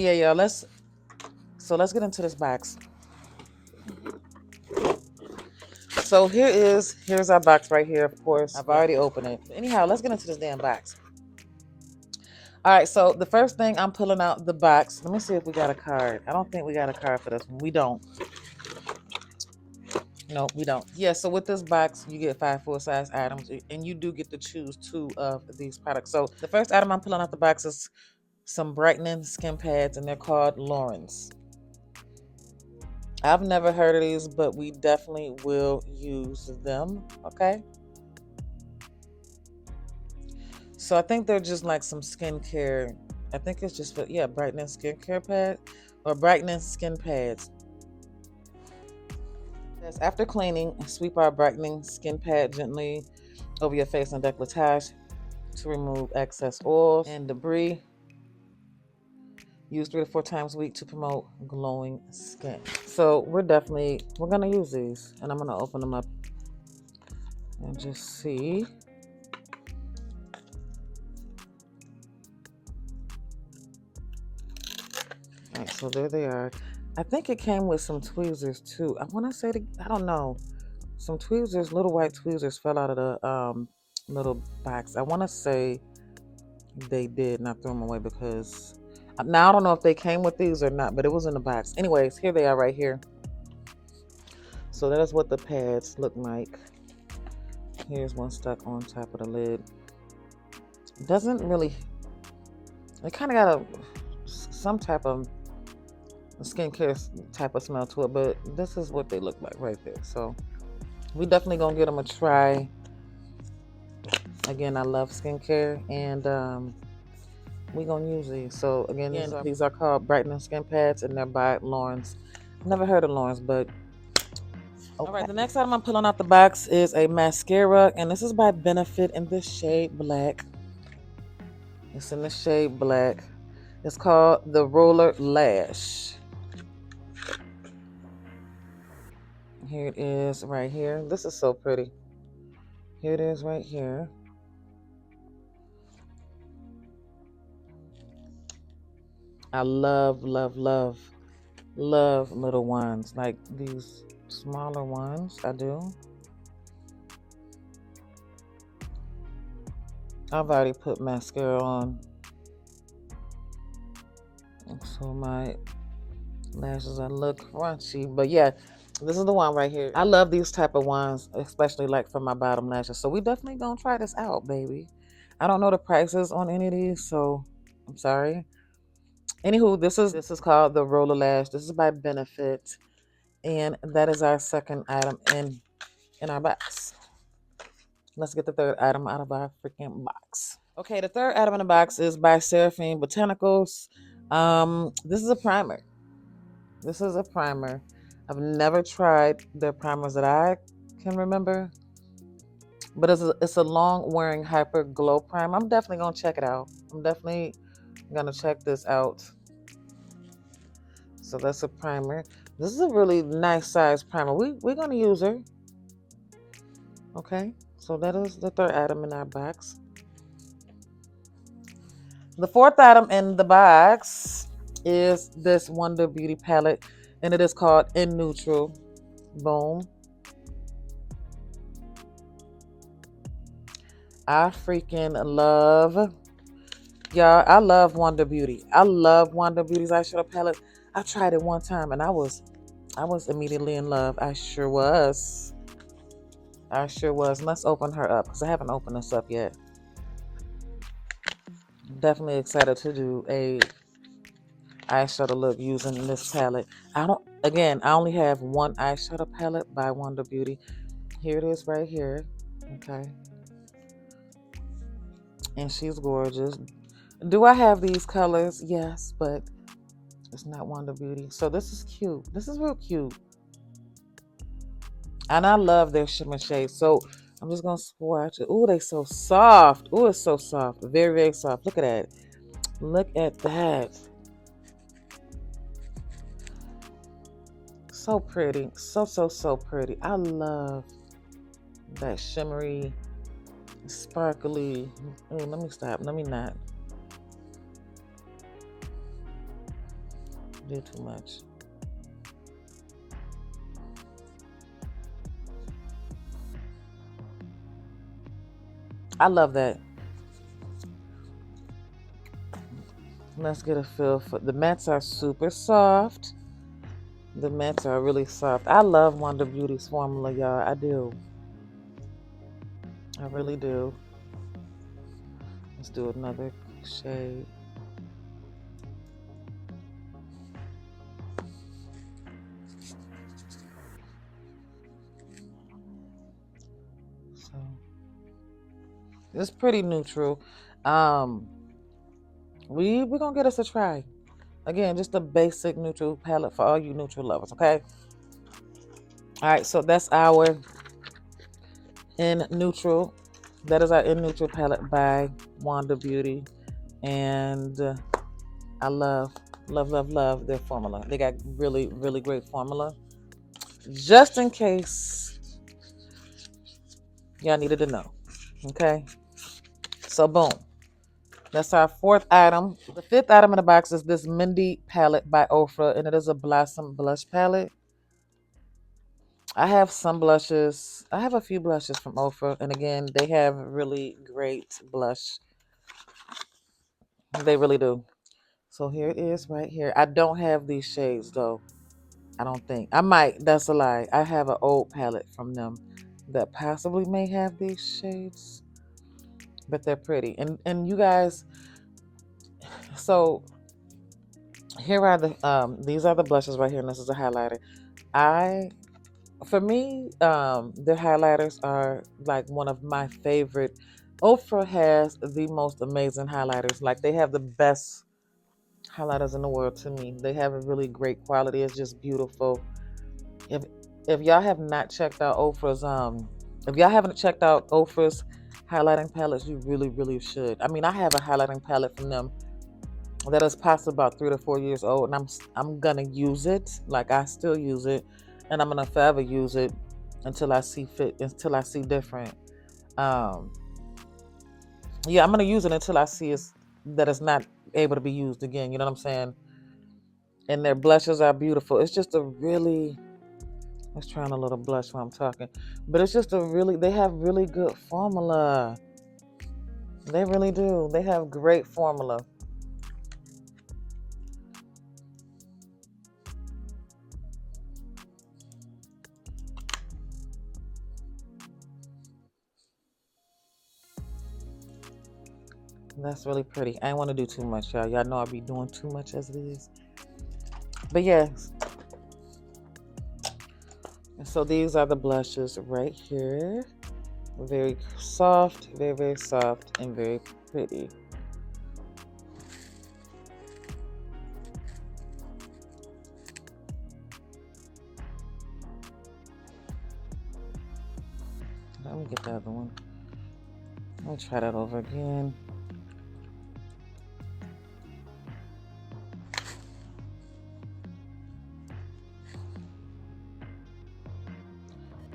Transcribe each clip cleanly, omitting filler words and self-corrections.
yeah, y'all, let's get into this box. So here's our box right here, of course. I've already opened it. But anyhow, let's get into this damn box. All right, so the first thing I'm pulling out the box. Let me see if we got a card. I don't think we got a card for this one. We don't. No, we don't. Yeah, so with this box, you get 5 full-size items, and you do get to choose 2 of these products. So the first item I'm pulling out the box is some brightening skin pads, and they're called Lauren's. I've never heard of these, but we definitely will use them, okay? So I think they're just like some skincare. I think it's just for, yeah, brightening skincare pad or brightening skin pads. Yes, after cleaning, sweep our brightening skin pad gently over your face and décolletage to remove excess oils and debris. Use 3 to 4 times a week to promote glowing skin. So we're gonna use these, and I'm gonna open them up and just see. All right, so there they are. I think it came with some tweezers too. I want to say, I don't know, some tweezers, little white tweezers fell out of the little box. I want to say they did, and I threw them away because now I don't know if they came with these or not, but it was in the box. Anyways, here they are right here. So that is what the pads look like. Here's one stuck on top of the lid. Doesn't really, it kind of got some type of skincare type of smell to it, but this is what they look like right there. So we definitely gonna give them a try. Again, I love skincare, and we gonna use these. So again, these are called brightening skin pads, and they're by Lauren's. Never heard of Lauren's, but okay. All right, the next item I'm pulling out the box is a mascara, and this is by Benefit in the shade black. It's in the shade black. It's called the Roller Lash. Here it is right here. This is so pretty. Here it is right here. I love, love, love, love little ones. Like these smaller ones, I do. I've already put mascara on, so my lashes are look crunchy. But yeah, this is the one right here. I love these type of ones, especially like for my bottom lashes. So we definitely gonna try this out, baby. I don't know the prices on any of these, so I'm sorry. Anywho, this is called the Roller Lash. This is by Benefit, and that is our second item in our box. Let's get the third item out of our freaking box. Okay, the third item in the box is by Seraphine Botanicals. This is a primer. This is a primer. I've never tried their primers that I can remember, but it's a long wearing hyper glow primer. I'm definitely gonna check it out. I'm definitely gonna check this out. So that's a primer. This is a really nice size primer. We're gonna use her. Okay, so that is the third item in our box. The fourth item in the box is this Wonder Beauty palette, and it is called In Neutral. Boom. I freaking love, y'all, I love Wonder Beauty. I love Wonder Beauty's eyeshadow palette. I tried it one time and I was immediately in love. I sure was. I sure was. Let's open her up because I haven't opened this up yet. Definitely excited to do a eyeshadow look using this palette. I only have one eyeshadow palette by Wonder Beauty. Here it is right here. Okay. And she's gorgeous. Do I have these colors? Yes, but it's not Wonder Beauty. So this is cute. This is real cute. And I love their shimmer shades. So I'm just going to swatch it. Ooh, they're so soft. Ooh, it's so soft. Very, very soft. Look at that. Look at that. So pretty. So, so, so pretty. I love that shimmery, sparkly. Ooh, let me stop. Let me not. Do too much. I love that. Let's get a feel for the mattes are super soft. The mattes are really soft. I love Wonder Beauty's formula, y'all. I do. I really do. Let's do another shade. So it's pretty neutral. We're gonna get us a try. Again, just a basic neutral palette for all you neutral lovers, okay? All right, so that's our in neutral. That is our in neutral palette by Wanda Beauty, and I love their formula. They got really, really great formula. Just in case y'all needed to know, okay? So boom, that's our fourth item. The fifth item in the box is this Mindy palette by Ofra, and it is a Blossom blush palette. I have some blushes. I have a few blushes from Ofra, and again, they have really great blush. They really do. So here it is right here. I don't have these shades though. I don't think. I might. That's a lie. I have an old palette from them that possibly may have these shades, but they're pretty. And you guys, so here are the these are the blushes right here, and this is a highlighter. For me, their highlighters are like one of my favorite. Ofra has the most amazing highlighters. Like they have the best highlighters in the world to me. They have a really great quality. It's just beautiful. If if y'all have not checked out Ofra's if y'all haven't checked out Ofra's highlighting palettes, you really, really should. I mean, I have a highlighting palette from them that is possibly about 3 to 4 years old, and I'm gonna use it. Like I still use it, and I'm gonna forever use it until I see fit, until I see different. Um, yeah, I'm gonna use it until I see that it's not able to be used again. You know what I'm saying? And their blushes are beautiful. It's just a really, I was trying a little blush while I'm talking, but it's just a really, they have really good formula. They really do. They have great formula. That's really pretty. I ain't want to do too much, y'all. Y'all know I be doing too much as it is. But yeah. So these are the blushes right here. Very soft, very, very soft, and very pretty. Let me get the other one. Let me try that over again.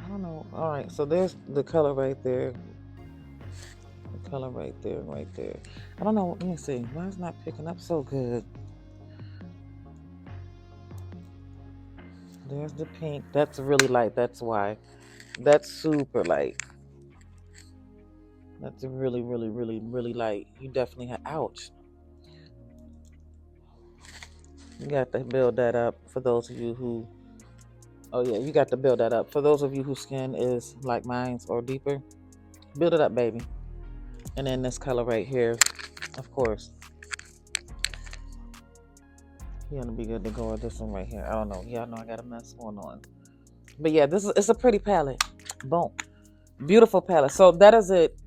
I don't know. All right, so there's the color right there. The color right there, right there. I don't know. Let me see. Why is it not picking up so good? There's the pink. That's really light. That's why. That's super light. That's really, really, really, really light. You definitely have. Ouch. You got to build that up for those of you who. Oh yeah, you got to build that up for those of you whose skin is like mine's or deeper. Build it up, baby. And then this color right here, of course. You're gonna be good to go with this one right here. I don't know. Y'all know I got a mess going on. But yeah, it's a pretty palette. Boom. Beautiful palette. So that is it.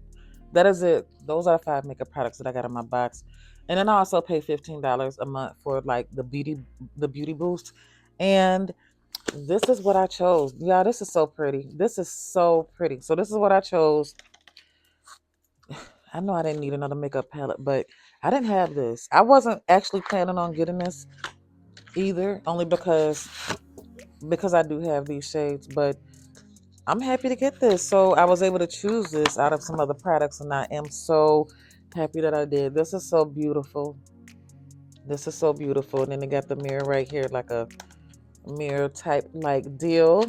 That is it. Those are the 5 makeup products that I got in my box. And then I also pay $15 a month for like the beauty boost. And this is what I chose. Yeah, this is so pretty. This is so pretty. So this is what I chose. I know I didn't need another makeup palette, but I didn't have this. I wasn't actually planning on getting this either, only because I do have these shades, but I'm happy to get this. So I was able to choose this out of some other products, and I am so happy that I did. This is so beautiful. This is so beautiful. And then they got the mirror right here, like a mirror type like deal.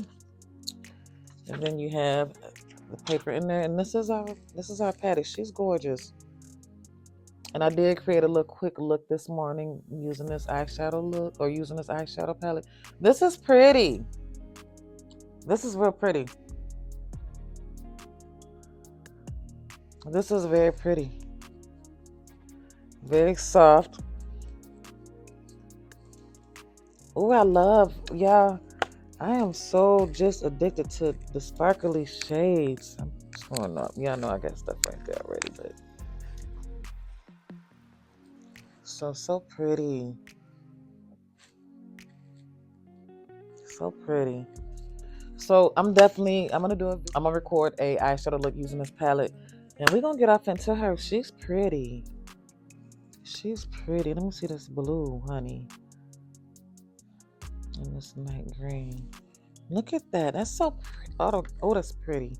And then you have the paper in there. And this is our Patty. She's gorgeous. And I did create a little quick look this morning using this eyeshadow look or using this eyeshadow palette. This is pretty. This is real pretty. This is very pretty. Very soft. Oh, I love, y'all. I am so just addicted to the sparkly shades. I'm showing up. Y'all know I got stuff right there already, but so pretty. So pretty. So I'm gonna record a eyeshadow look using this palette, and we're gonna get off into her. She's pretty. She's pretty. Let me see this blue, honey. And this light green. Look at that. That's so pretty. Oh, that's pretty.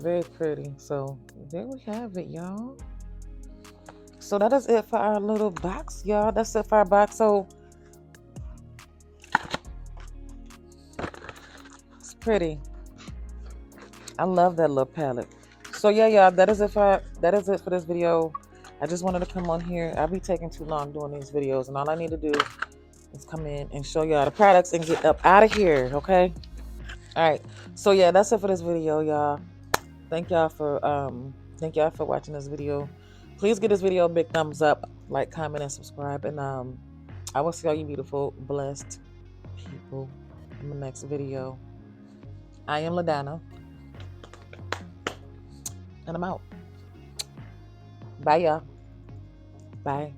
Very pretty. So there we have it, y'all. So that is it for our little box, y'all. That's it for our box. So it's pretty. I love that little palette. So yeah, y'all, that is it for this video. I just wanted to come on here. I'll be taking too long doing these videos, and all I need to do is come in and show y'all the products and get up out of here, okay? All right. So yeah, that's it for this video, y'all. Thank y'all for watching this video. Please give this video a big thumbs up, like, comment, and subscribe. And I will see all you beautiful, blessed people in the next video. I am LaDonna, and I'm out. Bye, y'all. Bye.